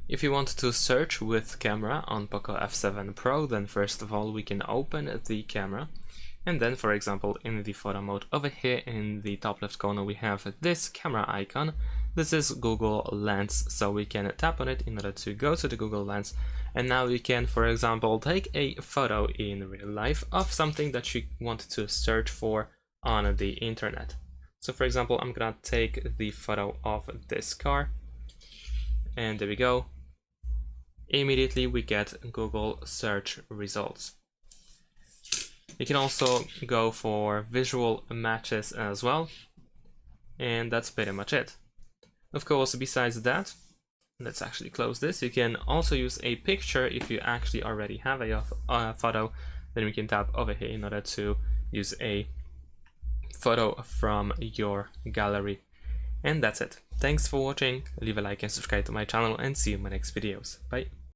If you want to search with camera on POCO F7 Pro, then first of all we can open the camera, and then for example in the photo mode over here in the top left corner we have this camera icon. This is Google Lens, so we can tap on it in order to go to the Google Lens, and now you can for example take a photo in real life of something that you want to search for on the internet. So for example I'm gonna take the photo of this car, and there we go. Immediately we get Google search results. You can also go for visual matches as well, and that's pretty much it. Of course, besides that, let's actually close this. You can also use a picture if you actually already have a photo. Then we can tap over here in order to use a photo from your gallery. And that's it. Thanks for watching, leave a like and subscribe to my channel, and see you in my next videos. Bye.